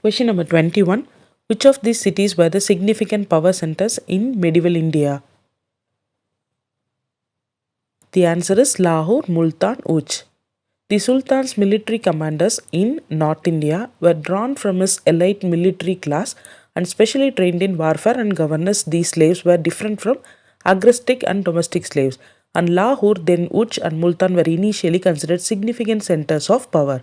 Question number 21. Which of these cities were the significant power centers in medieval India? The answer is Lahore, Multan, Uch. The Sultan's military commanders in North India were drawn from his elite military class and specially trained in warfare, and governors these slaves were different from agrestic and domestic slaves. And Lahore, then Uch and Multan were initially considered significant centers of power.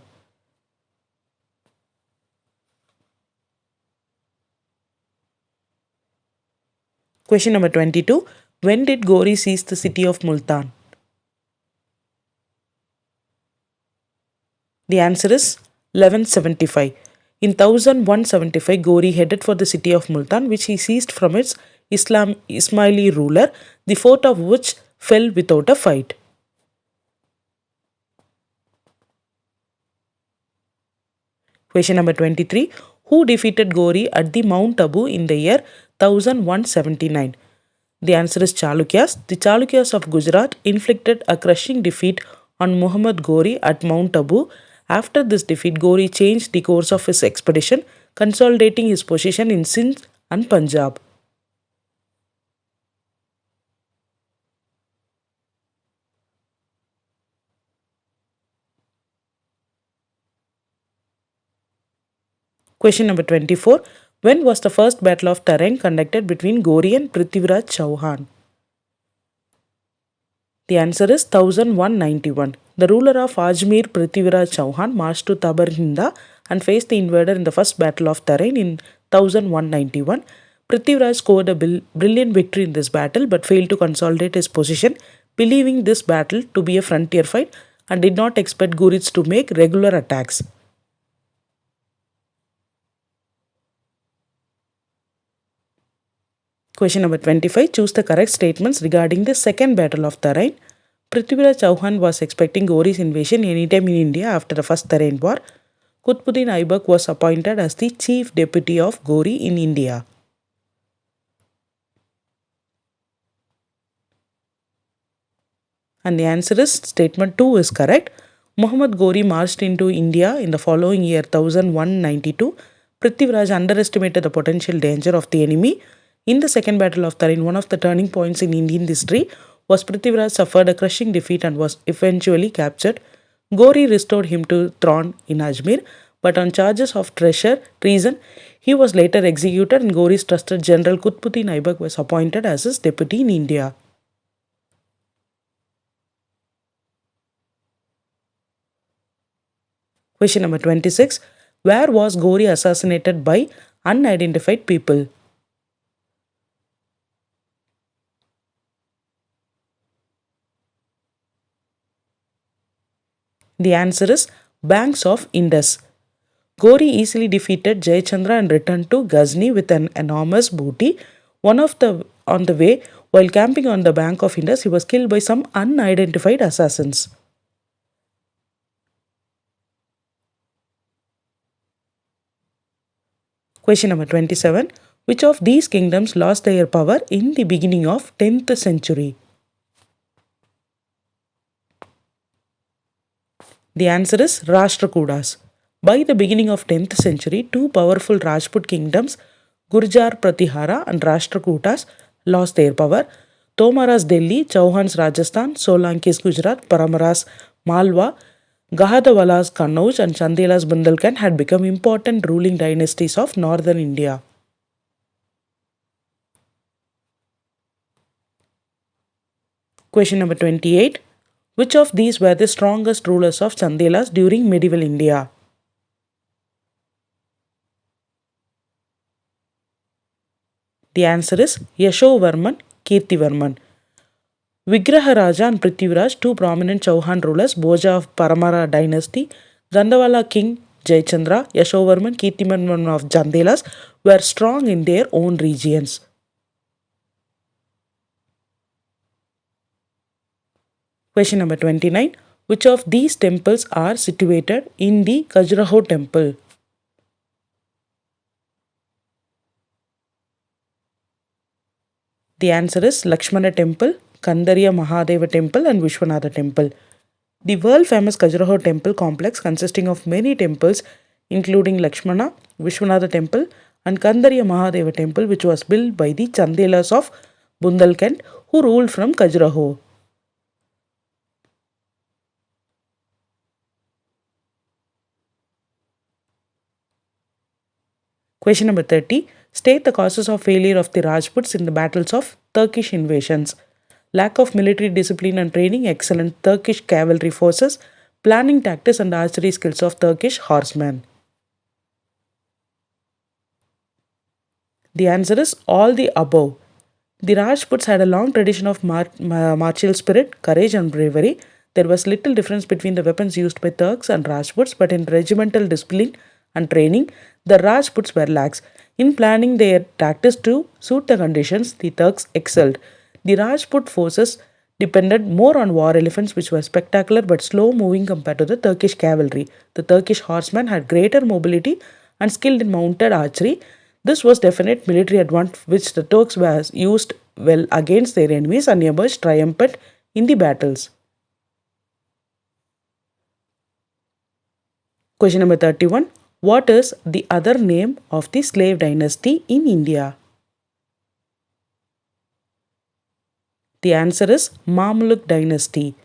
Question number 22. When did Gori seize the city of Multan? The answer is 1175. In 1175, Gori headed for the city of Multan, which he seized from its Ismaili ruler, the fort of which fell without a fight. Question number 23. Who defeated Gori at the Mount Abu in the year 1179? The answer is Chalukyas. The Chalukyas of Gujarat inflicted a crushing defeat on Muhammad Gori at Mount Abu. After this defeat, Gori changed the course of his expedition, consolidating his position in Sindh and Punjab. Question number 24. When was the first battle of Tarain conducted between Gori and Prithviraj Chauhan? The answer is 1191. The ruler of Ajmer, Prithviraj Chauhan, marched to Tabarhinda and faced the invader in the first battle of Tarain in 1191. Prithviraj scored a brilliant victory in this battle but failed to consolidate his position, believing this battle to be a frontier fight, and did not expect Gurids to make regular attacks. Question number 25. Choose the correct statements regarding the second battle of Tarain. Prithviraj Chauhan was expecting Gori's invasion anytime in India after the first Tarain war. Qutbuddin Aibak was appointed as the chief deputy of Gori in India. And the answer is statement 2 is correct. Muhammad Gori marched into India in the following year 1192. Prithviraj underestimated the potential danger of the enemy. In the second battle of Tarain, one of the turning points in Indian history, was Prithviraj suffered a crushing defeat and was eventually captured. Gori restored him to throne in Ajmer, but on charges of treason, he was later executed, and Gori's trusted general Qutbuddin Aibak was appointed as his deputy in India. Question number 26. Where was Gori assassinated by unidentified people? The answer is banks of Indus. Gori easily defeated Jayachandra and returned to Ghazni with an enormous booty. On the way, while camping on the bank of Indus, he was killed by some unidentified assassins. Question number 27. Which of these kingdoms lost their power in the beginning of 10th century? The answer is Rashtrakutas. By the beginning of 10th century, two powerful Rajput kingdoms, Gurjar Pratihara and Rashtrakutas, lost their power. Tomara's Delhi, Chauhan's Rajasthan, Solanki's Gujarat, Paramaras Malwa, Gahadawala's Kannauj and Chandela's Bundelkhand had become important ruling dynasties of northern India. Question number 28. Which of these were the strongest rulers of Chandelas during medieval India? The answer is Yashovarman, Kirtivarman. Vigraharaja and Prithviraj, two prominent Chauhan rulers, Bhoja of Paramara dynasty, Gandawala king Jayachandra, Yashovarman, Kirtivarman of Chandelas, were strong in their own regions. Question number 29. Which of these temples are situated in the Khajuraho temple? The answer is Lakshmana temple, Kandarya Mahadeva temple and Vishwanatha temple. The world famous Khajuraho temple complex, consisting of many temples including Lakshmana, Vishwanatha Temple, and Kandariya Mahadeva Temple, which was built by the Chandelas of Bundelkhand, who ruled from Khajuraho. Question number 30. State the causes of failure of the Rajputs in the battles of Turkish invasions. Lack of military discipline and training, excellent Turkish cavalry forces, planning tactics and archery skills of Turkish horsemen. The answer is all the above. The Rajputs had a long tradition of martial spirit, courage, and bravery. There was little difference between the weapons used by Turks and Rajputs, but in regimental discipline and training, the Rajputs were lax. In planning their tactics to suit the conditions, the Turks excelled. The Rajput forces depended more on war elephants, which were spectacular but slow moving compared to the Turkish cavalry. The Turkish horsemen had greater mobility and skilled in mounted archery. This was definite military advantage which the Turks was used well against their enemies and emerged triumphant in the battles. Question number 31. What is the other name of the slave dynasty in India? The answer is Mamluk dynasty.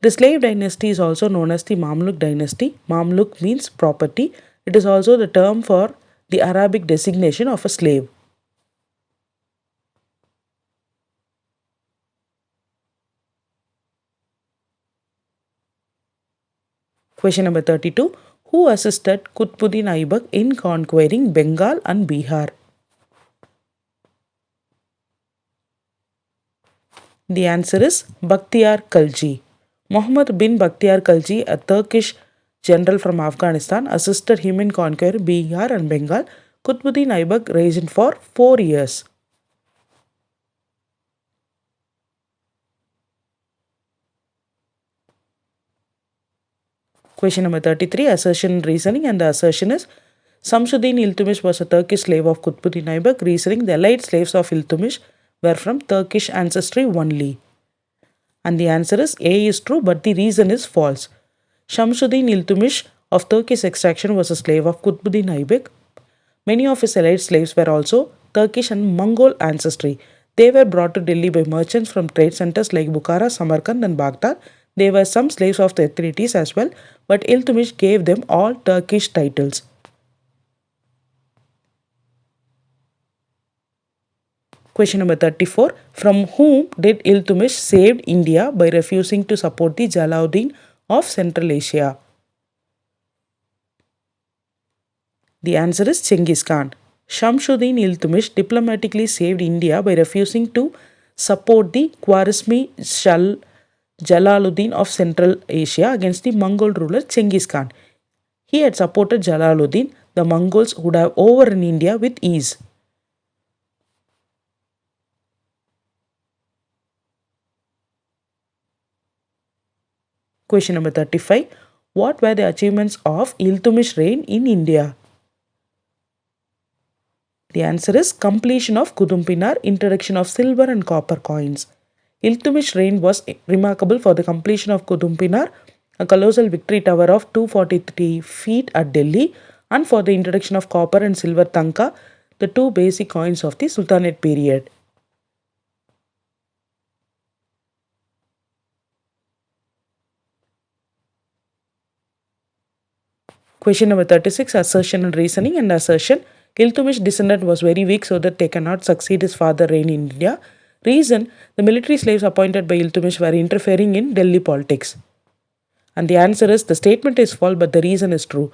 The slave dynasty is also known as the Mamluk dynasty. Mamluk means property. It is also the term for the Arabic designation of a slave. Question number 32. Who assisted Qutbuddin Aibak in conquering Bengal and Bihar? The answer is Bakhtiyar Khalji. Muhammad bin Bakhtiyar Khalji, a Turkish general from Afghanistan, assisted him in conquering Bihar and Bengal. Qutbuddin Aibak reigned for 4 years. Question number 33. Assertion and reasoning, and the assertion is Samsuddin Iltutmish was a Turkish slave of Qutbuddin Aibak. Reasoning, the allied slaves of Iltutmish were from Turkish ancestry only. And the answer is A is true, but the reason is false. Shamsuddin Iltutmish of Turkish extraction was a slave of Qutbuddin Aibak. Many of his allied slaves were also Turkish and Mongol ancestry. They were brought to Delhi by merchants from trade centers like Bukhara, Samarkand, and Baghdad. There were some slaves of the authorities as well, but Iltutmish gave them all Turkish titles. Question number 34. From whom did Iltutmish saved India by refusing to support the Jalaluddin of Central Asia? The answer is Genghis Khan. Shamsuddin Iltutmish diplomatically saved India by refusing to support the Khwarizmi Jalaluddin of Central Asia against the Mongol ruler Genghis Khan. He had supported Jalaluddin, the Mongols would have overrun India with ease. Question number 35. What were the achievements of Iltutmish reign in India? The answer is completion of Kudumpinar, introduction of silver and copper coins. Iltutmish reign was remarkable for the completion of Kudumpinar, a colossal victory tower of 243 feet at Delhi, and for the introduction of copper and silver tanka, the two basic coins of the Sultanate period. Question number 36. Assertion and reasoning, and assertion. Iltutmish descendant was very weak so that they cannot succeed his father reign in India. Reason, the military slaves appointed by Iltutmish were interfering in Delhi politics. And the answer is the statement is false but the reason is true.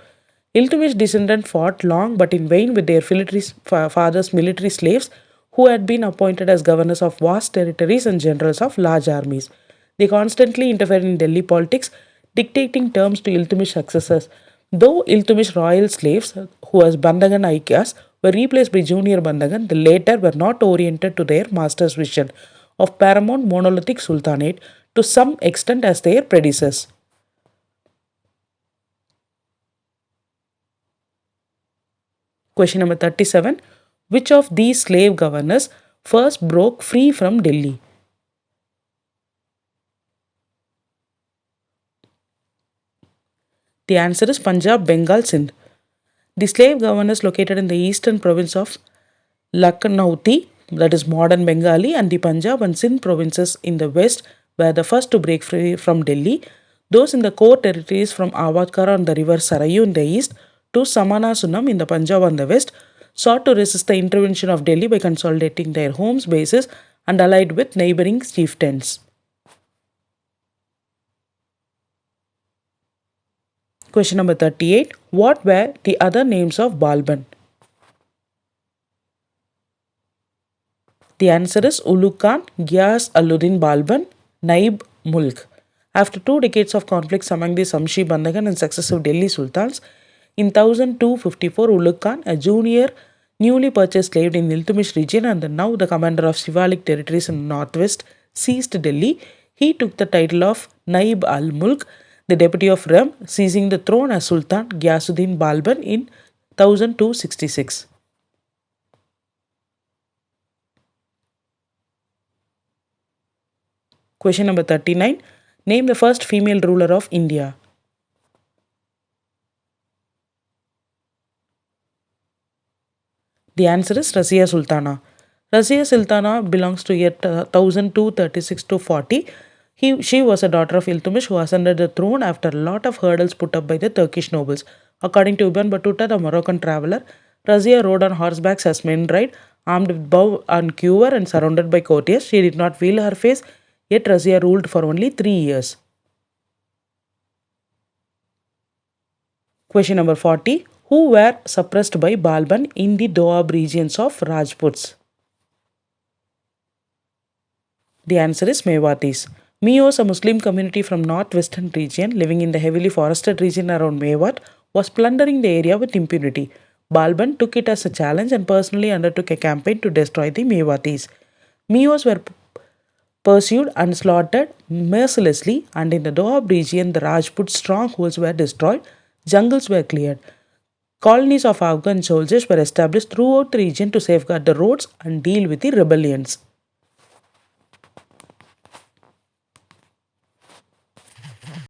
Iltutmish descendant fought long but in vain with their father's military slaves who had been appointed as governors of vast territories and generals of large armies. They constantly interfered in Delhi politics, dictating terms to Iltutmish's successors. Though Iltutmish's royal slaves, who was Bandagan Aikyas, were replaced by junior Bandagan, the latter were not oriented to their master's vision of paramount monolithic sultanate to some extent as their predecessors. Question number 37. Which of these slave governors first broke free from Delhi? The answer is Punjab, Bengal, Sindh. The slave governors located in the eastern province of Lakhnauti, that is modern Bengali, and the Punjab and Sindh provinces in the west were the first to break free from Delhi. Those in the core territories from Awadkara on the river Sarayu in the east to Samana in the Punjab on the west sought to resist the intervention of Delhi by consolidating their homes, bases, and allied with neighboring chieftains. Question number 38. What were the other names of Balban? The answer is Ulugh Khan, Ghiyas Alauddin Balban, Naib Mulk. After 2 decades of conflicts among the Samshi Bandagan and successive Delhi Sultans, in 1254 Ulugh Khan, a junior newly purchased slave in Iltutmish region and now the commander of Shivalik territories in the northwest, seized Delhi. He took the title of Naib al-Mulk, the deputy of Rem, seizing the throne as Sultan Ghiyasuddin Balban in 1266. Question number 39. Name the first female ruler of India. The answer is Razia Sultana. Razia Sultana belongs to year 1236 to 40. She was a daughter of Iltutmish who ascended the throne after a lot of hurdles put up by the Turkish nobles. According to Ibn Battuta, the Moroccan traveler, Razia rode on horseback as men ride, armed with bow and quiver and surrounded by courtiers. She did not veil her face, yet Razia ruled for only 3 years. Question number 40. Who were suppressed by Balban in the Doab regions of Rajputs? The answer is Mewatis. Meos, a Muslim community from northwestern region living in the heavily forested region around Mewat, was plundering the area with impunity. Balban took it as a challenge and personally undertook a campaign to destroy the Mewatis. Meos were pursued and slaughtered mercilessly, and in the Doab region, the Rajput strongholds were destroyed, jungles were cleared. Colonies of Afghan soldiers were established throughout the region to safeguard the roads and deal with the rebellions.